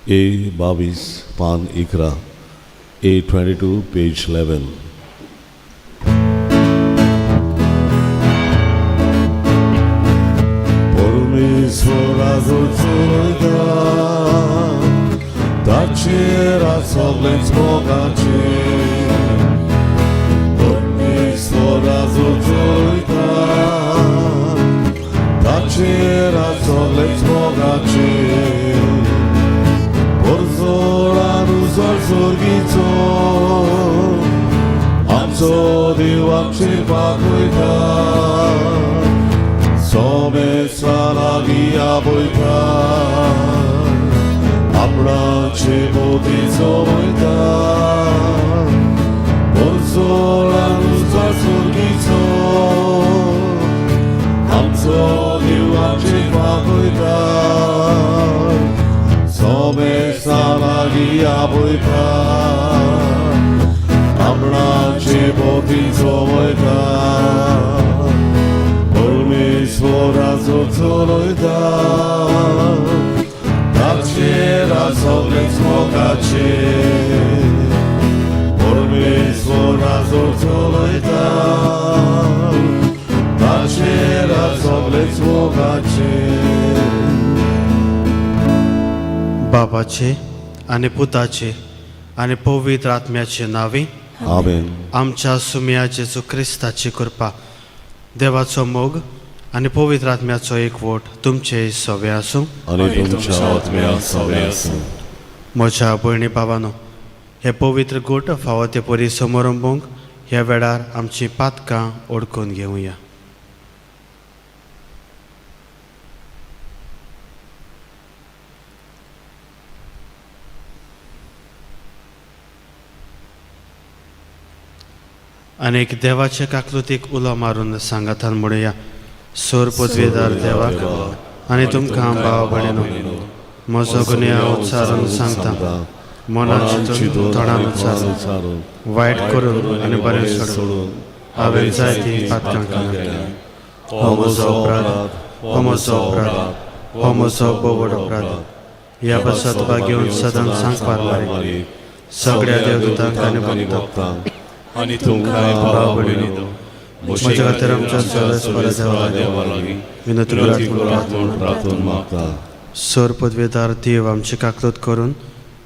A22 पान इकरा, A22 page 11. Pormisvorazu córka, daciera soblec bogaci. Pormisvorazu córka, daciera soblec bogaci. Porzolanu zorgico, amso diwamci pakujka. Some salagia boita, abrace botizo boita. Porzolanu zorgico, amso diwamci pakujka. Some salagia boita, abrace botizo boita. Pormisvorazu córka, daciera soblec bogaci. Pormisvorazu córka, daciera soblec bogaci. बाबाचे आणि पुताचे आणि पवित्र आत्म्याचे नावे आमेन. आमच्या सुम्या जेजू ख्रिस्ताची कृपा, देवाचो मोग आणि पवित्र आत्म्याचो एकवट तुमचे सवे आसूं आणि तुमच्या आत्म्या सवे आसूं. म्हज्या भयणी भावांनो, हे पवित्र गोट फावो ते परी समारंभांक ह्या वेळार आमची पातकां ओळखून घेवया. अनेक देवाचे काकलुतीक उलो मारून सांगातान म्हणुया. सोर पदवीदार देवाक आनी तुमकां भाव भयणीनो, म्हजो गुन्या उच्चारून सांगता. मनाची तोंडान उच्चारून वायट करून आनी बरें सोडून हांवें जायती पातकां केल्या. हो म्हजो अपराध, हो म्हजो अपराध, हो म्हजो बोवड अपराध. ह्या पश्चातापा घेवन सदांच सांगपाक बारीक सगळ्या देवदूतांक आनी भक्तांक आणि तुमकां भाव भयणीनो, म्हज्या खातीर आमच्या सगळ्या देवा लागीं विनंती प्रार्थना मागता. सोर पदवीदार देव आमची काकलूत करून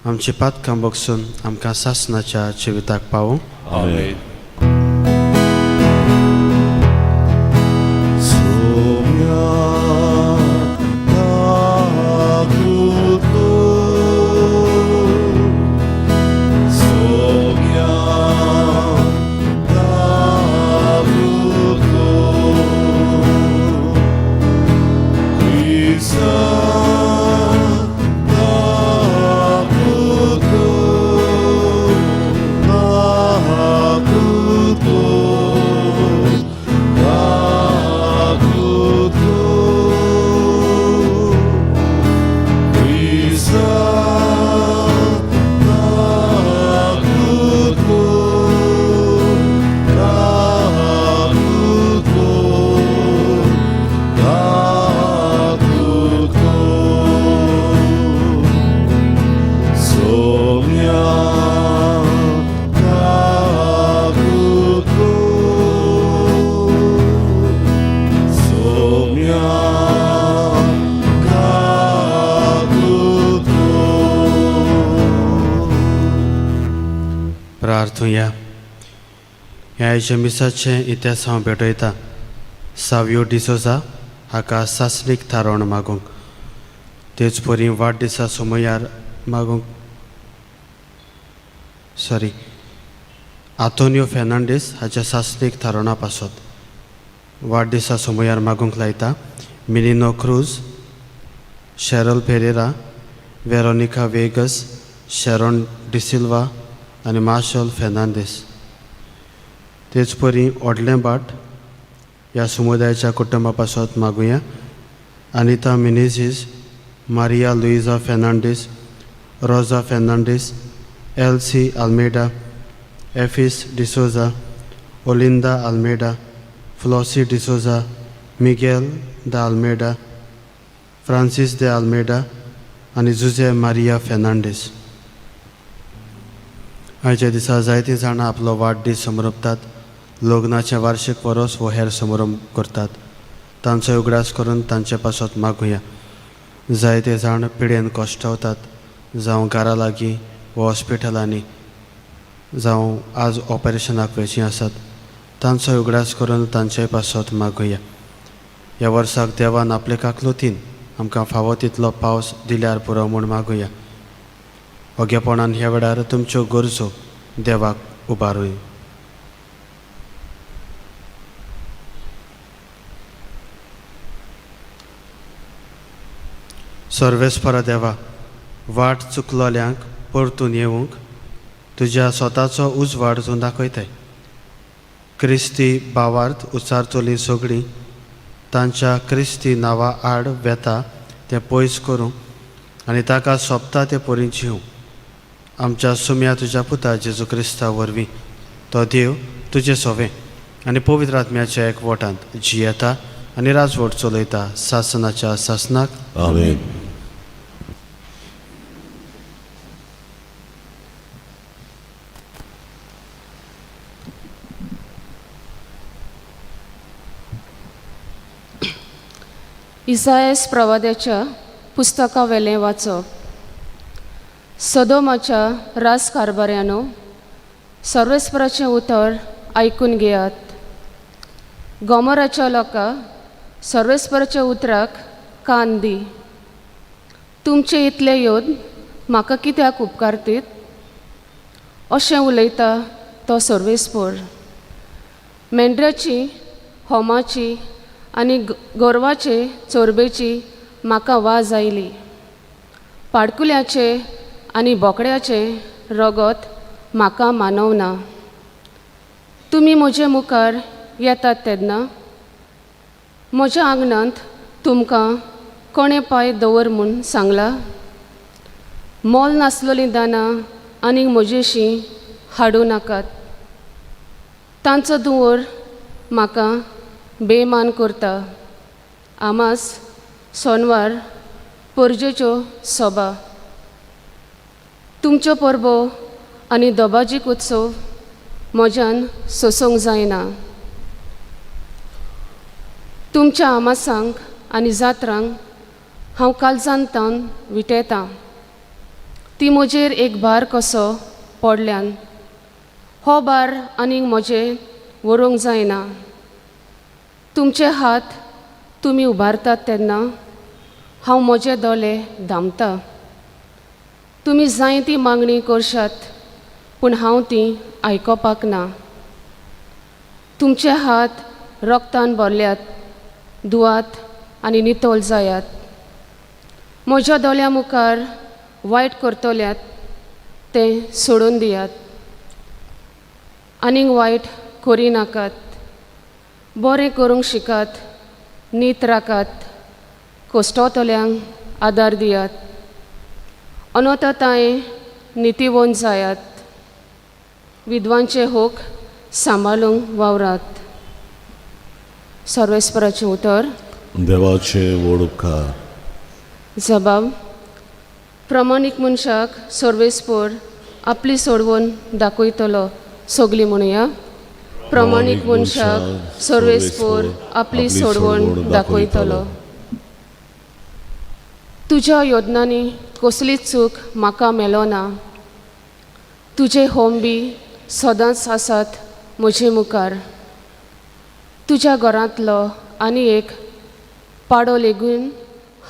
आमची पातकां बगसून आमकां सासणाच्या जिविताक पावूं. आमेन. प्रार्थुया. ह्या मिसाचे इतिहास हांव भेटयता. सावियो डिसोजा हाका सासणीक थारोवण मागूंक, तेच परी वाडदिसा समयार मागूंक आंतोनियो फेर्नांडीस हाच्या सासणीक थारोवणा पासत वाडदिसा समयार मागूंक लायता. मिलिनो क्रूज, शेरल पेरेरा, वेरोनिका वेगस, शेरोन डिसिल्वा आणि मार्शल फेर्नांडीस. तेच परी ओडलेंबाट ह्या समुदायाच्या कुटुंबा पासत मागुया. अनिता मिनेझीस, मारिया लुइजा फेर्नांडीस, रोजा फेर्नांडीस, एल्सी आल्मेडा, एफिस डिसोजा, ओलिंदा आल्मेडा, फ्लॉसी डिसोजा, मिगेल द आल्मेडा, फ्रांसिस de Almeida, आनी जुजे मारिया फेर्नांडीस. आयच्या दिसा जायतीं जाणां आपलो वाडदीस समरपतात, लग्नाचें वार्षिक वरोस वो हेर समारंभ करतात. तांचो उगडास करून तांचे पासत मागुया. जायते जाण पिडेन कश्टावतात, जावं घरा लागीं वा हॉस्पिटलांनी, जावं आज ऑपरेशनाक वेचीं आसात. तांचो उगडास करून तांचे पासत मागुया. ह्या वर्साक देवान आपले काकलुतीन आमकां फावो तितलो पावस दिल्यार पुरो म्हूण मागुया. ओगेपणान ह्या वेळार तुमच्यो गरजो देवाक उबारूय. सर्वेस्परा देवा, वाट चुकलोल्यांक परतून येवंक तुज्या स्वताचो उजवाड तूं दाखयताय. क्रिस्ती भावार्थ उचारतलीं सगळीं तांच्या क्रिस्ती नांवा आड वेता तें पयस करूं आनी ताका सोबता ते परी जिवूं. आमच्या सुम्या तुज्या पुता जेजू क्रिस्ता वरवीं तो देव तुजें सोवें आनी पवित्र आत्म्याच्या एकवटांत जियेता आनी राजवट चलयता सासनाच्या सासनाक. आमेन. इसायास प्रवाद्याच्या पुस्तका वेलें वाचप. सदोमाच्या राजकारभाऱ्यानो, सर्वेस्पराचें उतर आयकून घेयात. गोमोराच्या लोकां, सर्वेस्पराच्या उतराक कान दी. तुमचे इतले योद म्हाका कित्याक उपकारतीत? अशें उलयता तो सर्वेस्पर. मेंढऱ्याची, होमाची आनी गोरवाचे चोरबेची म्हाका वाज आयली. पाडकुल्याचे आनी बोकड्याचे रगत म्हाका मानवना. तुमी म्हजे मुखार येतात तेन्ना म्हज्या आंगणांत तुमकां कोणे पांय दवर म्हूण सांगलां? मोल नासलोलीं दानां आनीक म्हजेशीं हाडूं नाकात. तांचो दुवर म्हाका बेमान करता. आमास, सोनवार, परजेच्यो सोबा, तुमच्यो परबो आनी दोबाजीक उत्सव म्हज्यान सोसूंक जायना. तुमच्या आमासांक आनी जात्रांक हांव काळजांतावन विटयतां. ती म्हजेर एक भार कसो पडल्यान हो भार आनीक म्हजें व्हरूंक जायना. तुमचे हात तुमी उबारतात तेन्ना हांव म्हजे दोळे धांपतां. तुमी जाय ती मागणी करशात पूण हांव ती आयकोपाक ना. तुमचे हात रोगतान भरल्यात, दुवात आनी नितोल जायात. म्हज्या दोळ्या मुखार वायट करतल्यात तें सोडून दियात. आनीक वायट करी नाकात. बरें करूंक शिकात, नीत राकात, कोश्टतल्यांक आदार दियात. अनोथतायें नितीवंत जायात. विद्वांचे होक सांबाळूंक वावरात. सर्वेस्पराचें उतर. देवाचे व्हड उपकार. जबाब. प्रमाणीक मनशाक सर्वेस्पर आपली सोडवण दाखयतलो. सगळीं म्हणुया. प्रमाणीक मनशाक सर्वेस्पर आपली सोडवण दाखयतलो. तुज्या योजनांनी कसलीच चूक म्हाका मेलो ना. तुजे होम बी सदांच आसात म्हजे मुखार. तुज्या घरांतलो आनी एक पाडो लेगून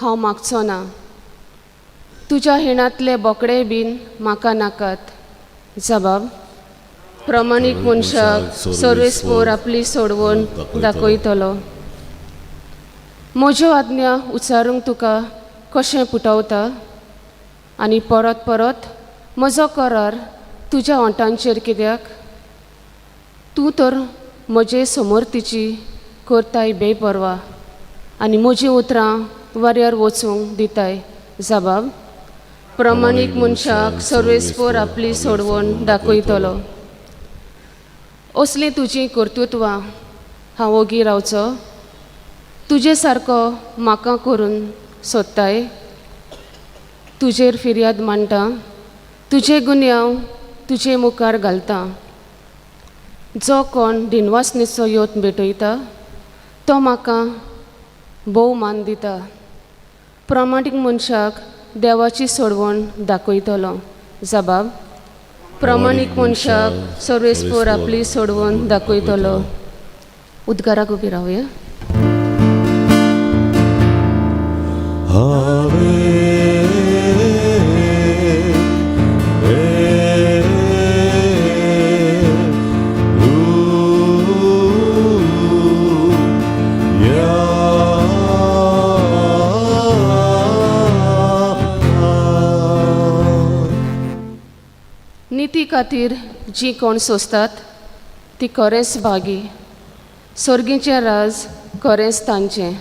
हांव मागचो ना. तुज्या हिणांतले बोकडे बीन म्हाका नाकात. जबाब. प्रमाणीक मनशाक सर्वेस्पर आपली सोडवण दाखयतलो. म्हज्यो आज्ञा उच्चारूंक तुका कशें पुटवता आनी परत परत म्हजो करार तुज्या ओंठांचेर कित्याक? तूं तर म्हजे समोर्तीची करताय बेपरवा आनी म्हजीं उतरां वाऱ्यार वचूंक दिताय. जबाब. प्रमाणीक मनशाक सर्वेस्पर आपली सोडवण दाखयतलो. असलीं तुजीं कर्तुत्वां हांव ओगी रावचो? तुजे सारको म्हाका करून सोदताय? तुजेर फिर्याद मांडटा, तुजे गुन्यांव तुजे मुखार घालता. जो कोण दिनवासनेचो योत भेटयता तो म्हाका भोव मान दिता. प्रामाणीक मनशाक देवाची सोडवण दाखयतलो. जबाब: प्रामाणीक मनशाक सर्वेस्पर आपली सोडवण दाखयतलो. उद्गाराक उबी रावया. निती खातीर जी कोण सोंसतात ती खरेंच भागी. सर्गीचें राज खरेंच तांचें.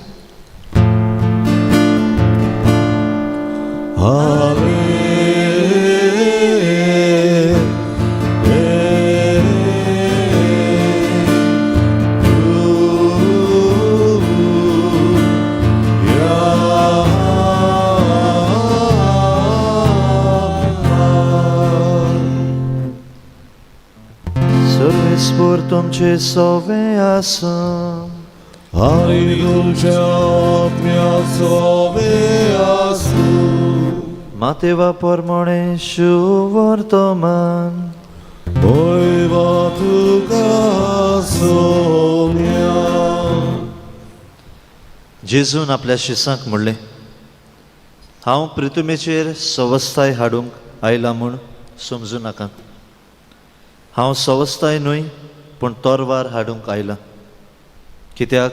सर्वेस्पर तुमचे सोवे आसूं. आणि तुमच्या आत्म्याचो आसूं. Matewa pormone शुवर्तमान. Boiva tuka Saumya. जेजून आपल्या शिसांक म्हणलें, हांव पृथ्वीचेर सवस्थाय हाडूंक आयला म्हूण समजूं नाका. हांव सवस्थाय न्हय पूण तोरवार हाडूंक आयला. कित्याक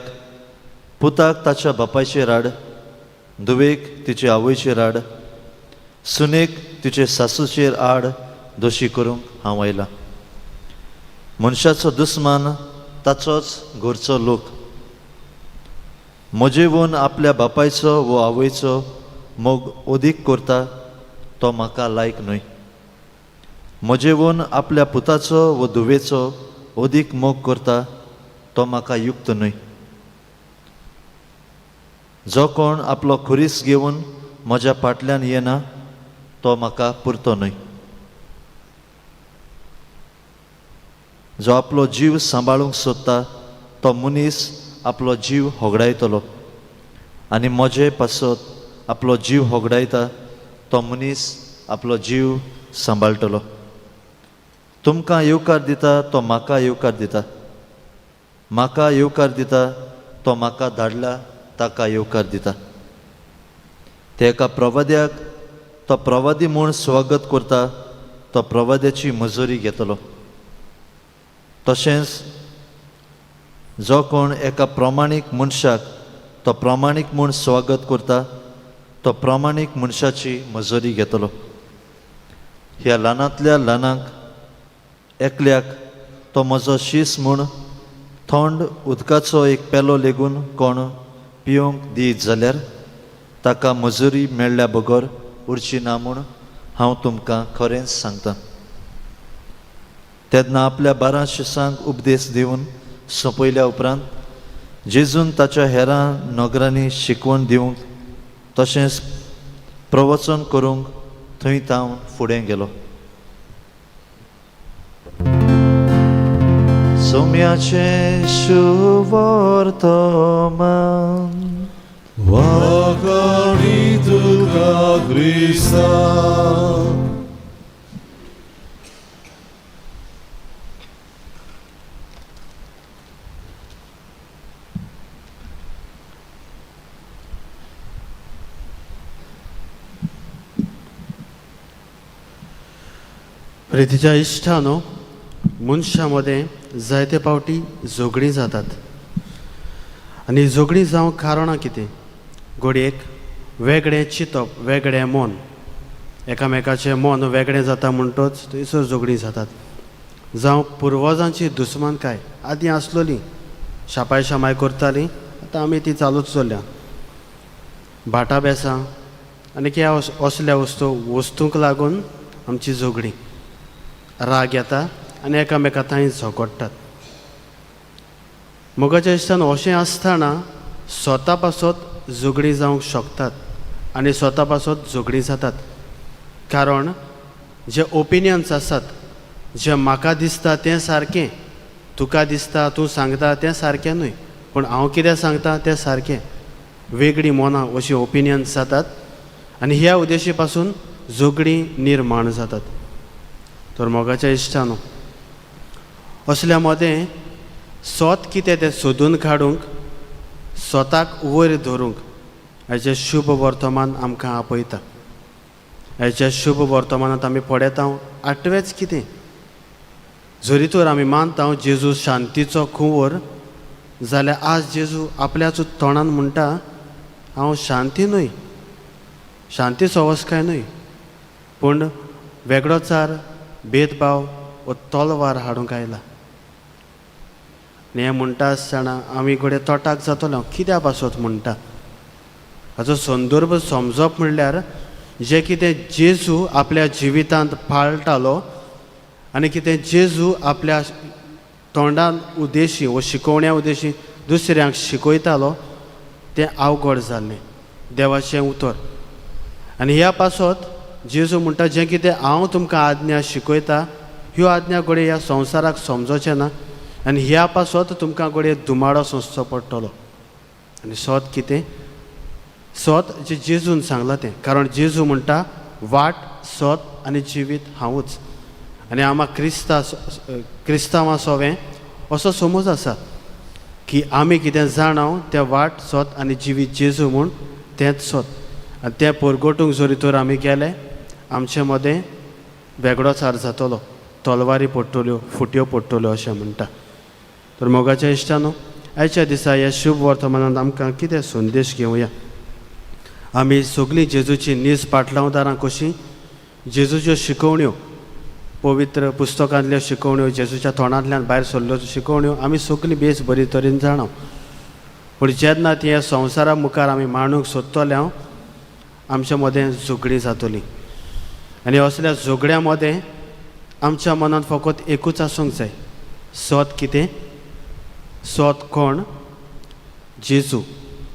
पुताक ताच्या बापायचेर हाड, धुवेक तिचे आवयचेर हाड, सुनेक तिचे सासूचेर आड दोशी करूंक हांव आयला. मनशाचो दुस्मान ताचोच घरचो लोक. म्हजेवून आपल्या बापायचो वो आवयचो मोग ओदीक करता तो म्हाका लायक न्हय. म्हजेवून आपल्या पुताचो वो धुवेचो ओदीक मोग करता तो म्हाका युक्त न्हय. जो कोण आपलो खुरीस घेवन म्हज्या फाटल्यान येना तो म्हाका पुरतो न्हय. जो आपलो जीव सांबाळूंक सोदता तो मनीस आपलो जीव होगडायतलो, आनी म्हजे पासत आपलो जीव होगडायता तो मनीस आपलो जीव सांबाळटलो. तुमकां येवकार दिता तो म्हाका येवकार दिता. म्हाका येवकार दिता तो म्हाका धाडला ताका येवकार दिता. ते एका प्रवाद्याक तो प्रवादी म्हूण स्वागत करता तो प्रवाद्याची मजुरी घेतलो. तशेंच जो कोण एका प्रामाणीक मनशाक तो प्रामाणीक म्हूण स्वागत करता तो प्रामाणीक मनशाची मजुरी घेतलो. ह्या ल्हानांतल्या ल्हानांक एकल्याक तो म्हजो शीस म्हूण थंड उदकाचो एक पेलो लेगून कोण पिवंक दीत जाल्यार ताका मजुरी मेळ्ळ्या बगर उरची ना म्हूण हांव तुमकां खरेंच सांगतां. तेन्ना आपल्या 12 शिसांक उपदेश दिवन सोंपयल्या उपरांत जेजून ताच्या हेरां नगरांनी शिकवण दिवंक तशेंच प्रवचन करूंक थंय तावन फुडें गेलो. सोम्याचें शुवर्तमान. वाकडी तुका क्रिस्ता. प्रितीच्या इश्टानो, मनशामध्ये जायते पावटी झगडीं जातात. आनी झगडीं जावंक कारणां कितें? घडयेक वेगळें चिंतप, वेगळें मन, एकामेकाचें मन वेगळें जाता म्हणटच थंयसर झगडीं जातात. जावं पुर्वजांची दुस्मानकाय आदीं आसलोली, शापाय शामाय करतालीं, आतां आमी ती चालूच चल्ल्या. भाटां बेसां आनी ह्या असल्या वस्तूंक लागून आमची झगडीं, राग येता आनी एकामेका थंय झगडटात. मोगाच्या इश्टान अशें आसतना स्वता पासत झगडीं जावंक शकतात आनी स्वता पासत झगडीं जातात. कारण जे ओपिनियन्स आसात, जे म्हाका दिसता तें सारकें, तुका दिसता तूं सांगता तें सारकें न्हय, पूण हांव कितें सांगता तें सारकें. वेगळीं मनां अशी ओपिनियन्स जातात आनी ह्या उद्देशी पासून झगडीं निर्माण जातात. तर मोगाच्या इश्टानो, असल्या मदें स्वत कितें तें सोदून काडूंक, स्वताक वयर धरूंक हेजें शुभ वर्तमान आमकां आपयता. हेच्या शुभ वर्तमानांत आमी पळयता आठवेच कितें, जरी तर आमी मानता जेजू शांतीचो कुंवर, जाल्यार आज जेजू आपल्याच तोंडान म्हणटा हांव शांती न्हय, शांती सवस्काय न्हय, पूण वेगळोचार, भेदभाव वो तलवार हाडूंक आयला. आनी हें म्हणटा आसतना आमी घडये तोटाक जातलो. कित्या पासत म्हणटा हाचो संदर्भ समजप म्हणल्यार जें कितें जेजू आपल्या जिवितांत पाळटालो आनी कितें जेजू आपल्या तोंडान उद्देशी वो शिकोवण्या उद्देशी दुसऱ्यांक शिकयतालो तें अवघड जाल्लें, देवाचें उतर. आनी ह्या पासत जेजू म्हणटा जें कितें हांव तुमकां आज्ञा शिकयता, ह्यो आज्ञा घडये ह्या संवसाराक समजोचें ना आनी ह्या पासत तुमकां घडये दुमाडो सोंसचो पडटलो. आनी स्वत कितें, स्वत जें जेजून सांगलां तें, कारण जेजू म्हणटा वाट, स्वत आनी जिवीत हांवूच. आनी आमाक क्रिस्तांवां सोवें असो समज आसा की आमी कितें जाणाव तें वाट, स्वत आनी जिवीत जेजू म्हूण तेंच स्वत. आनी तें परगटूंक जरी तर आमी गेले आमचे मदें वेगळोचार जातलो, तलवारी पडटल्यो, फुट्यो पडटल्यो अशें म्हणटा. तर मोगाच्या इश्टानो, आयच्या दिसा ह्या शुभ वर्तमानांत आमकां कितें संदेश घेवया. आमी सगळीं जेजूची नीज पाटलांवदारां कशीं जेजूच्यो शिकवण्यो, पवित्र पुस्तकांतल्यो शिकवण्यो, जेजूच्या तोंडांतल्यान भायर सरल्यो शिकवण्यो आमी सगळीं बेस बरे तरेन जाणाव. पूण जेन्ना ती ह्या संवसारा मुखार आमी मांडूंक सोदतले आमच्या मदें झगडीं जातलीं. आनी असल्या झगड्या मदें आमच्या मनांत फकत एकूच आसूंक जाय, स्वत कितें, स्वत कोण, जेजू.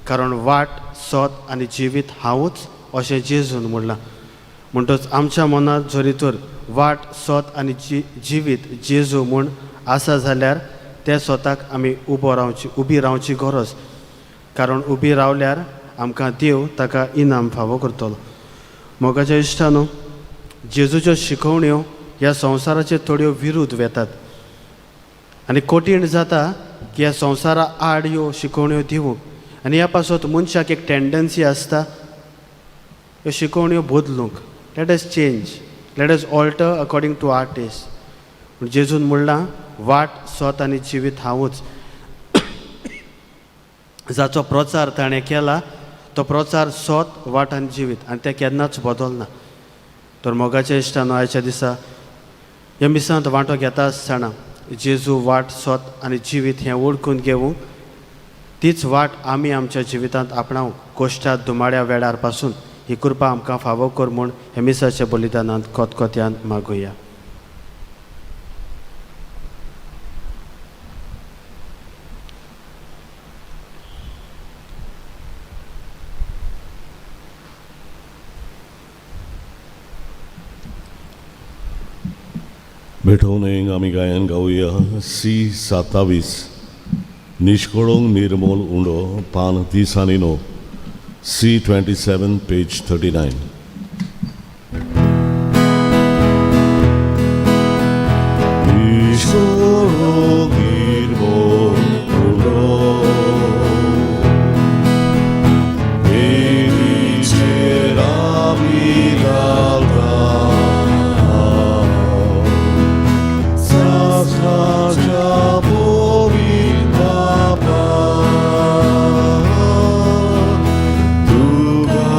कारण वाट, स्वत आनी जिवीत हांवूच अशें जेजून म्हणलां. म्हणटच आमच्या मनांत जरी तर वाट, स्वत आनी जिवीत जेजू म्हूण आसा जाल्यार त्या स्वताक आमी उबी रावची गरज. कारण उबी रावल्यार आमकां देव ताका इनाम फावो करतलो. मोगाच्या इश्टानो, जेजूच्यो शिकवण्यो ह्या संवसाराचे थोड्यो विरुद्ध वेतात आनी कठीण जाता की ह्या संवसारा आड ह्यो शिकवण्यो दिवंक. आनी ह्या पासत मनशाक एक टेंडन्सी आसता ह्यो शिकवण्यो बदलूंक. Let us change, let us alter according to our taste. पूण जेजून म्हणलां वाट, स्वत आनी जिवीत हांवूच. जाचो प्रचार ताणें केला तो प्रचार स्वत, वाट आनी जिवीत, आनी तें केन्नाच बदलना. तर मोगाच्या इश्टानो, आयच्या दिसा ह्या मिसांत वांटो घेता आसतना जेजू वाट, स्वत आनी जिवीत हें ओळखून घेवंक, तीच वाट आमी आमच्या जिवितांत आपणावंक, कोश्टात दुमाड्या वेळार पासून ही कृपा आमकां फावो कर म्हूण हे मिसाच्या बलिदानांत कोतकोत्यान मागुया. मिठवणेक आमी गायन गावया C27, निष्कळोंक निर्मोल उंडो, पान 30 आनी 9, C27, पेज 39. निष्कळोंक निर्मोल उंडो, देवीचेर आमी घालता सासराच्या पवित्र बापाक, तुका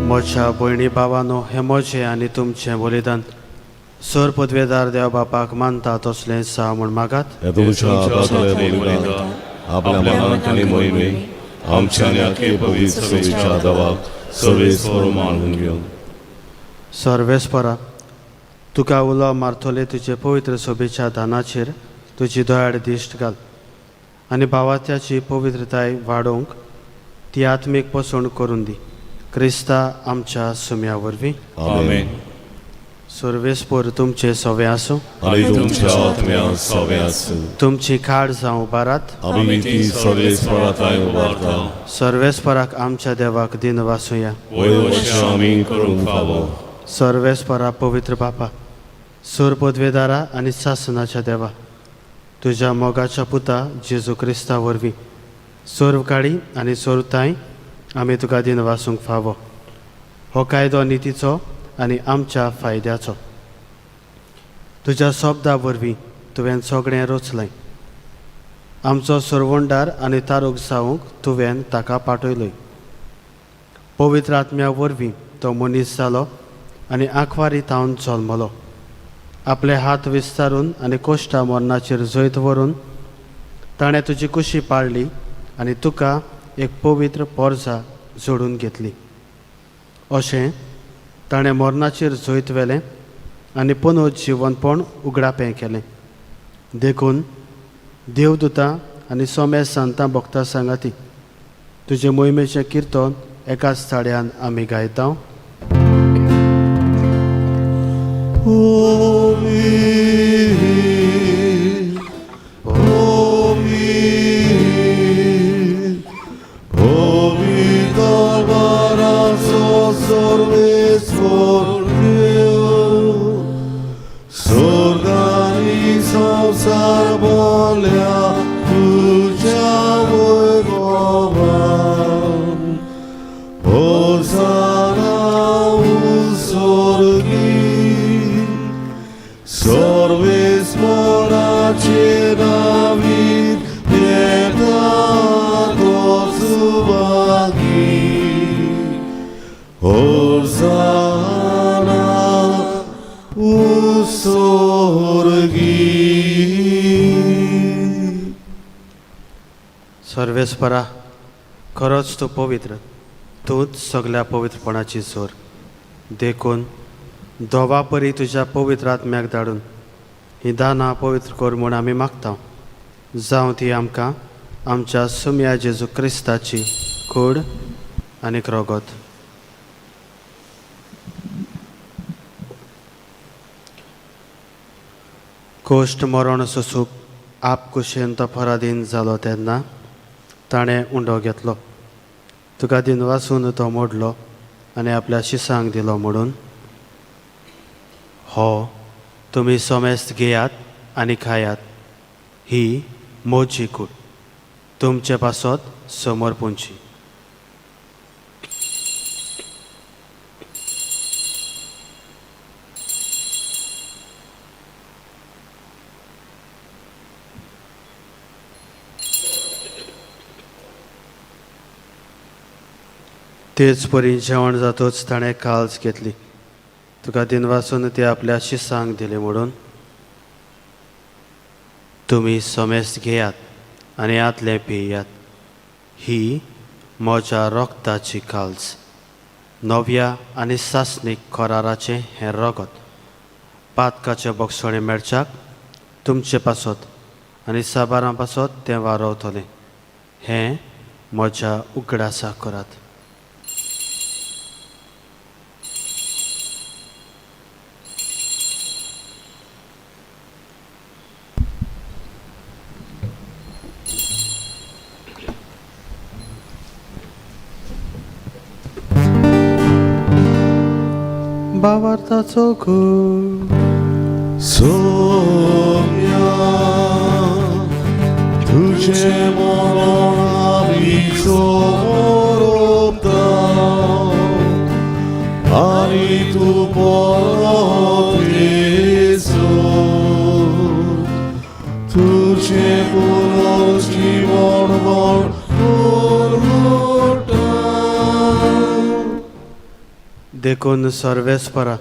म्हज्या भयणी भावानो, हें म्हजें आनी तुमचें बलिदान सोर पदवेदार देव बापाक मानता तसलें सा म्हूण मागात. हे तुमच्या हातांतलें बलिदान आपल्या मनांत आनी मोहिमेंत आमच्या आनी आख्खे पवित्र सभेच्या देवाक सर्वेस्वर मानून घेवन. सर्वेस्परा, तुका उलो मारतले तुजे पवित्र सोबेच्या दानाचेर तुजी दोयाड दिश्ट घाल आनी भावात्याची पवित्रताय वाडोवंक ती आत्मीक पसवण करून दी. क्रिस्ता आमच्या सुम्या वरवीं. आमेन. सर्वेस्पर तुमचे सवे आसूं. आनी तुमच्या आत्म्या सवे आसूं. तुमची खाड जावं उबारात. आमी ती सर्वेस्पराताय उबारता. सर्वेस्पराक आमच्या देवाक दिन वासुया. वयवश्य आमी करूंक फावो. सर्वेस्परा पवित्र बापा, सोर पदवेदारा आनी सासनाच्या देवा, तुज्या मोगाच्या पुता जेजू क्रिस्ता वरवीं सोर्वकाळी आनी सोरताय आमी तुका दिन वासूंक फावो. हो कायदो नितीचो आनी आमच्या फायद्याचो. तुज्या शब्दा वरवीं तुवें सगळें रचलें. आमचो सोरवंडार आनी तारूक जावंक तुवें ताका पाठयलोय. पवित्र आत्म्या वरवीं तो मनीस जालो आनी आंखवारी तावन जल्मलो. आपले हात विस्तारून आनी कोश्टा मरणाचेर जैत व्हरून ताणें तुजी कुशी पाळली आनी तुका एक पवित्र पोरजा जोडून घेतली. अशें ताणें मरणाचेर जैत वेलें आनी पुनूत जिवनपण उगडापें केलें. देखून देवदूतां आनी सोम्या सांतां भक्तां सांगाती तुजे मोहिमेचें किर्तन एकाच थाळ्यान आमी गायता. सर्वेस्परा, खरोच तूं पवित्र, तूंच सगळ्या पवित्रपणाची सोर. देखून दोवा परी तुज्या पवित्र आत्म्याक धाडून ही दानां पवित्र कर म्हूण आमी मागता. जावं ती आमकां आमच्या सुम्या जेजू क्रिस्ताची कूड आनी रगत. कोश्ट मरण सोसूंक आपकुशेन तो पराधीन जालो तेन्ना ताणें उंडो घेतलो. तुका दिन वासून तो मोडलो आनी आपल्या शिसांक दिलो म्हणून हो तुमी सोमेस्त घेयात आनी खायात. ही मोजी कूड तुमचे पासत समोर पोंची. तेच परी जेवण जातूच ताणें काल्स घेतली. तुका दिन वासून ती आपल्या शिसांक दिली म्हणून तुमी सोमेस्त घेयात आनी आतले पियात. ही म्हज्या रोगताची काल्स, नव्या आनी सासणीक कराराचें हें रगत. पातकाचे बोगसणे मेळच्याक तुमचे पासत आनी साबारां पासत तें वारवतलें. हें म्हज्या उगडासा करात. भावार्थाचो खूब सोम्या तुझे मरण आमी समोर ओपता आनी तूं परत येसो तुझे पुनर्जीवन व्हड. देखून सर्वेस्परा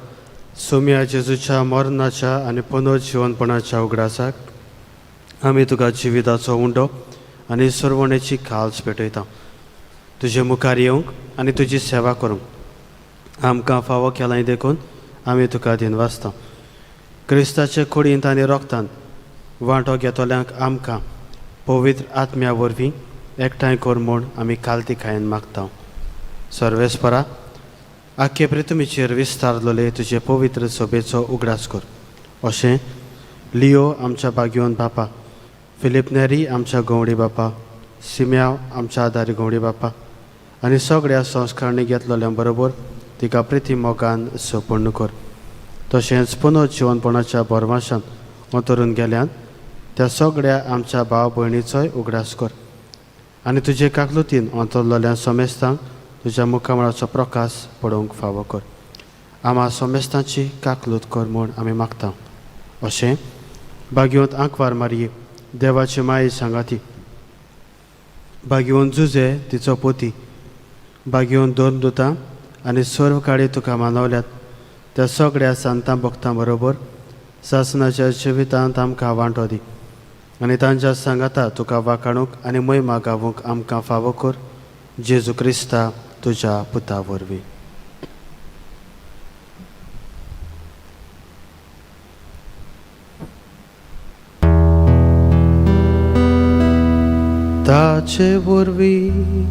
सोम्या जेजूच्या मरणाच्या आनी पुनर्जीवनपणाच्या उगडासाक आमी तुका जिविताचो उंडो आनी सरवणेची खालस पेटयता. तुजे मुखार येवंक आनी तुजी सेवा करूंक आमकां फावो केलां देखून आमी तुका दिनवासता. क्रिस्ताचे कुडींत आनी रोगतांत वांटो घेतल्यांक आमकां पवित्र आत्म्या वरवीं एकठांय कर म्हूण आमी कालतिकायेन मागता. सर्वेस्परा आख्खे पृथ्वीचेर विस्तारलोले तुजे पवित्र सभेचो उगडास कर. अशें लियो आमच्या बागयोन बापा, फिलिप नेरी आमच्या गवंडी बापा, सिम्याव आमच्या आदारी गवंडी बापा आनी सगळ्या संस्कारणी घेतलेल्या बरोबर तिका प्रिती मोगान सोपूर्ण कर. तशेंच पुनर्जीवनपणाच्या बोरमाशान अंतरून गेल्यान त्या सगळ्या आमच्या भाव भयणीचोय उगडास कर आनी तुजे काकलुतीन अंतरलेल्या सोमेस्तांक तुज्या मुखामळाचो प्रकाश पडोवंक फावो कर. आम्हा सोमेस्तांची काकलूत कर म्हूण आमी मागता. अशें बागयोंत आंकवार मारये देवाची माये सांगाती, बागयोन जुजे तिचो पोती, बागयोन दोन दुतां आनी सर्व काळी तुका मानवल्यात त्या सगळ्या सांतां भक्तां बरोबर सासणाच्या जिवितांत आमकां वांटो दी आनी तांच्या सांगाता तुका वाखाणूक आनी महिमा गावूंक आमकां फावो कर. जेजू क्रिस्ता तुज्या पुता वरवीं. ताचे वरवीं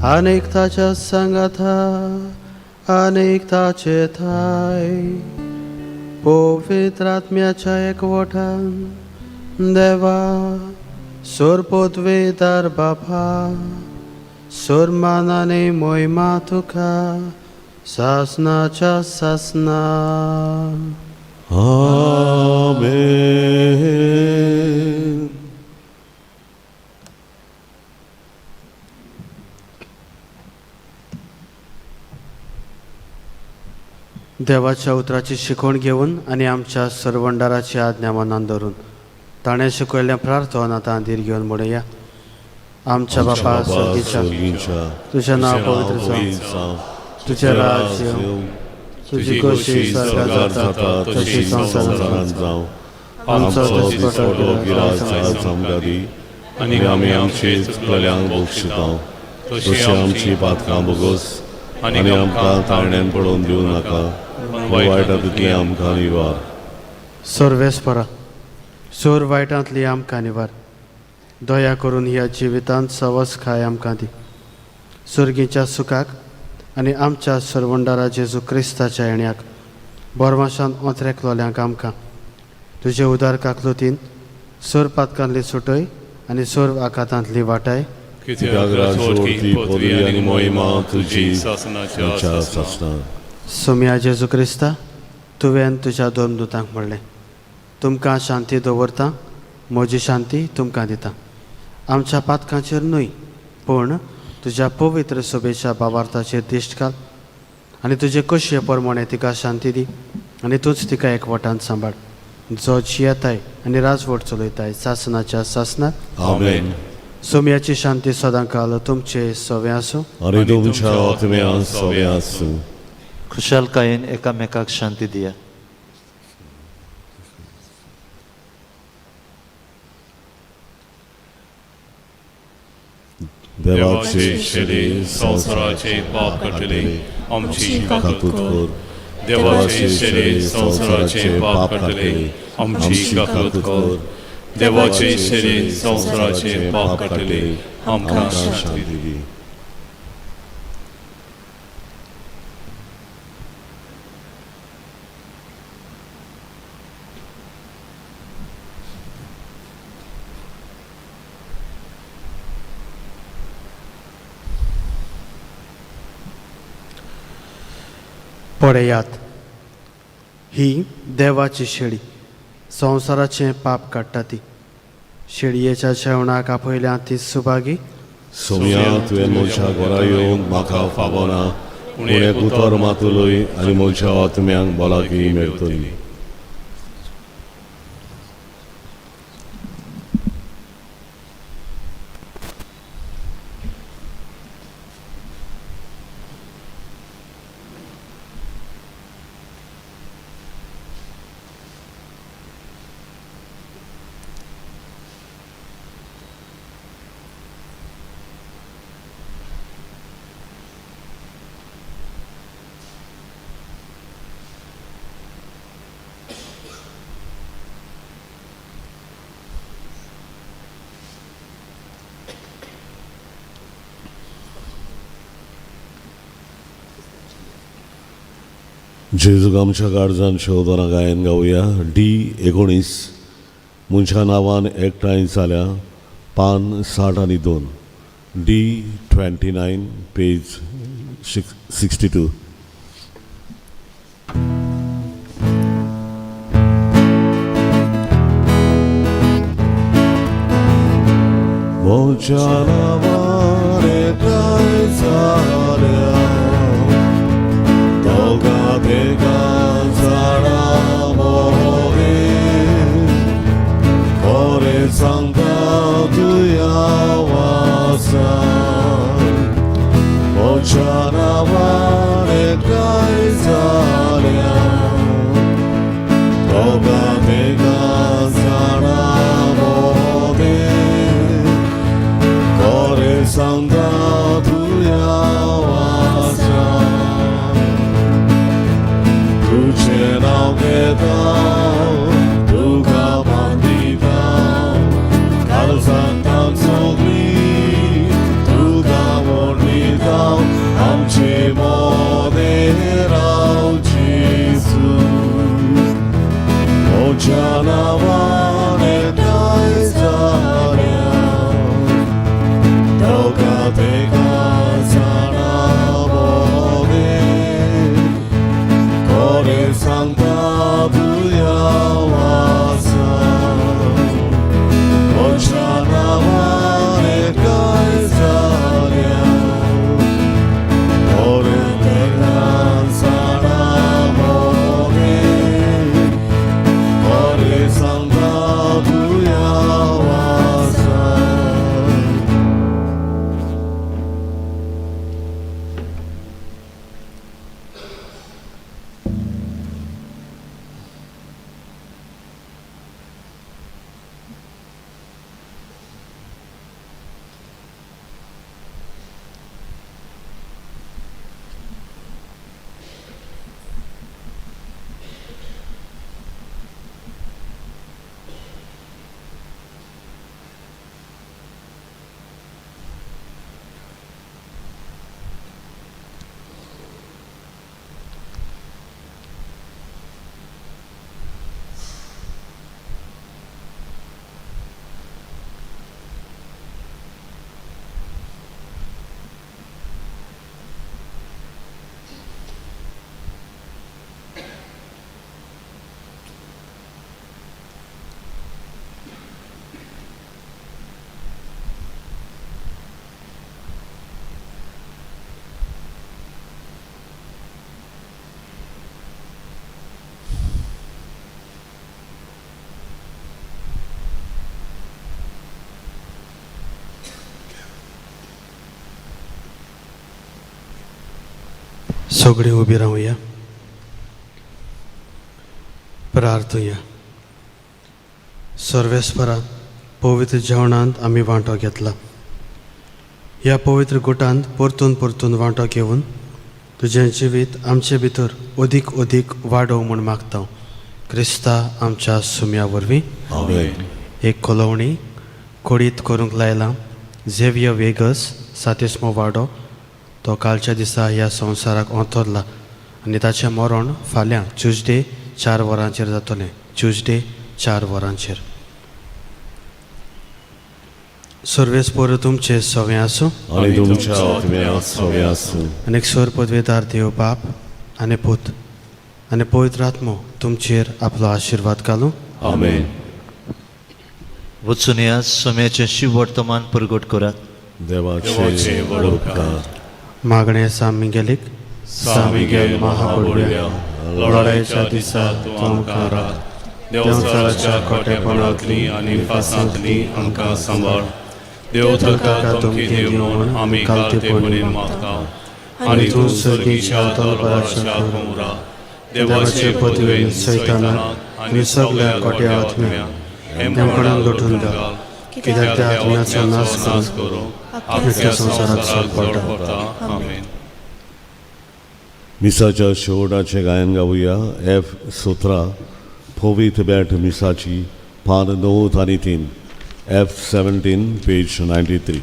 आनीक ताच्या सांगाता आनीक ताचे थाय पवित्र आत्म्याच्या एकवटान देवा सोरपोतवेदार बापा सोरमानाने मोहिमा तुका सासनाच्या सासना. आमेन. देवाच्या उतराची शिकवण घेवन आनी आमच्या सरवंडाराची आज्ञा मनान धरून ताणें शिकयल्ल्या प्रार्थना आतां दीर घेवन म्हणया. आमच्या बापा सर्गीच्या तुजें नांव पवित्र जावं, तुजें राज्य येवं, तुजी कशी स्वर्गांत जाता तशी संवसारांत जावं. आमचो दिसपटो गिरास आज आमकां दी आनी आमी आमची चुकलेल्यांक बक्षिता तशी आमची पातकां बोगोस आनी आमकां ताळण्यान पडोवन दिवं नाका, वायटांतली आमकां निवार. सर्वेस्परा सोर वायटांतली आमकां निवार. दया करून ह्या जिवितांत सवस खाय आमकां दी. सर्गीच्या सुखाक आनी आमच्या सरवंडारा जेजू क्रिस्ताच्या येण्याक बोरमाशान ओंत्रेकलोल्यांक आमकां तुजे उदार काकलुतीन सोर पातकांतली सुटय आनी सोर आकातांतली वाटाय. कित्याक राजवटी पदवी आनी मोहिमा तुजी सासनाच्या सासना. सोम्या जेजू क्रिस्ता तुवें तुज्या दोन दुतांक म्हणलें, तुमकां शांती दवरता, म्हजी शांती तुमकां दिता. आमच्या पातकांचेर न्हय पूण तुज्या पवित्र सभेच्या भावार्थाचेर दिश्ट घाल आनी तुजे कशे प्रमाणे तिका शांती दी आनी तूंच तिका एकवटान सांबाळ. जो जियेताय आनी राजवट चलयताय सासनाच्या सासनाक. आमेन. सोम्याची शांती सदां काल तुमचे सवे आसूं आनी तुमच्या आत्म्यान सवे आसूं. खुशालकायेन एकामेकाक शांती दिया. देवाचे शेले संवसाराचे पाप काडले आमची काकूत कर. देवाचे शेले संवसाराचे पाप काडले आमची काकूत कर. देवाचे शेले संवसाराचे पाप काडले आमकां शांती दी. पळयात, ही देवाची शेळी संवसाराचें पाप काडटा ती. शेळयेच्या जेवणाक आपयल्या ती सुभागी. सोम्या तुवें म्हज्या घरा येवन म्हाका फावो ना, पूण एक उतर मातुलय आनी म्हज्या आत्म्यांक भलायकी मेळटली. जेजूक आमच्या काळजान शोधना गायन गावया D19 मुंच्या नांवान एकठांय जाल्या पान 62 D29 पेज 62. मोच्या नांवान एकठांय जाल्या दोगा देगा जाणा मोरे कोरे सांगता तुया वासा मोच्या नांवान एकठांय जाल्या दोगा देगा जाणा मोरे कोरे सांगता तुया वासा तुझे नाव घेतां तुका बांदितां काळजांत सोगली तुका वणितां आमचे मोने राव जेजू मोच्या नांवान एकठांय जाल्या दोगा देगा जाणा मोने कोरे सांगता तुया वासा मोच्या नांवान एकठांय जाल्या कोरे देगा जाणा मोने कोरे सांगता तुया वासा. सगळीं उबी रावया, प्रार्थुया. सर्वेस्परा, पवित्र जेवणांत आमी वांटो घेतला. ह्या पवित्र गुटांत परतून परतून वांटो घेवन तुजें जिवीत आमचे भितर अदीक अदीक वाडोव म्हूण मागता. क्रिस्ता आमच्या सुम्या वरवीं. आमेन. एक खोलवणी कोडीत करूंक लायला. झेवियर वेगस 37मो वाडो तो कालच्या दिसा ह्या संवसाराक ओंतरला आनी ताचें मरण फाल्यां ट्युजडे 4 वरांचेर जातलें. ट्युजडे 4 वरांचेर. सर्वेस्पर तुमचे सवें आसूं आनी तुमच्या आत्म्या सवें आसूं. आनीक सर पदवेदार देव बाप आनी पूत आनी पवित्र आत्मो तुमचेर आपलो आशिर्वाद घालूं. आमेन. वचून ह्या सोम्याचें शिव वर्तमान परगट करात. देवाचे वडोपकार. मागणें सामिगेलीक सामिगेल महाबुडव्या लढाईच्या दिसा तूं आमकां राख. देवचाराच्या खोटेपणांतली आनी फासांतली आमकां सांबाळ. देव तुका तुमकी देव म्हूण आमी कालतेपणीन मागता आनी तूं सर्गीच्या तलवाराच्या कोमरा देवाचे पदवेन सैतानाक आनी सगळ्या खोट्या आत्म्यांक हेमखणान लुटून घाल. कित्याक त्या आत्म्याचो नाश करूं आपल्या संवसाराक पडटा. आमेन. मिसाच्या शेवटाचे गायन गावया F17 पवित्र बेट मिसाची पान 9 आणि 3 F17 पेज 93.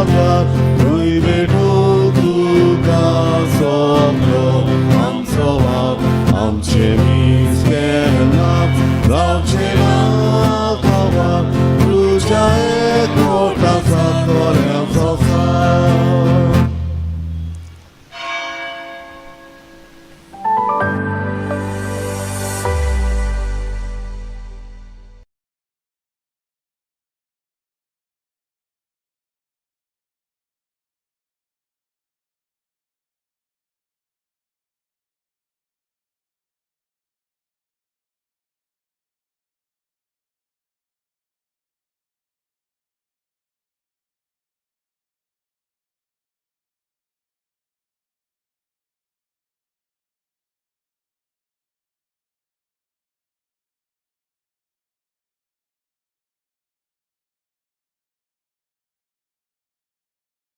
म्हाका तुय भेट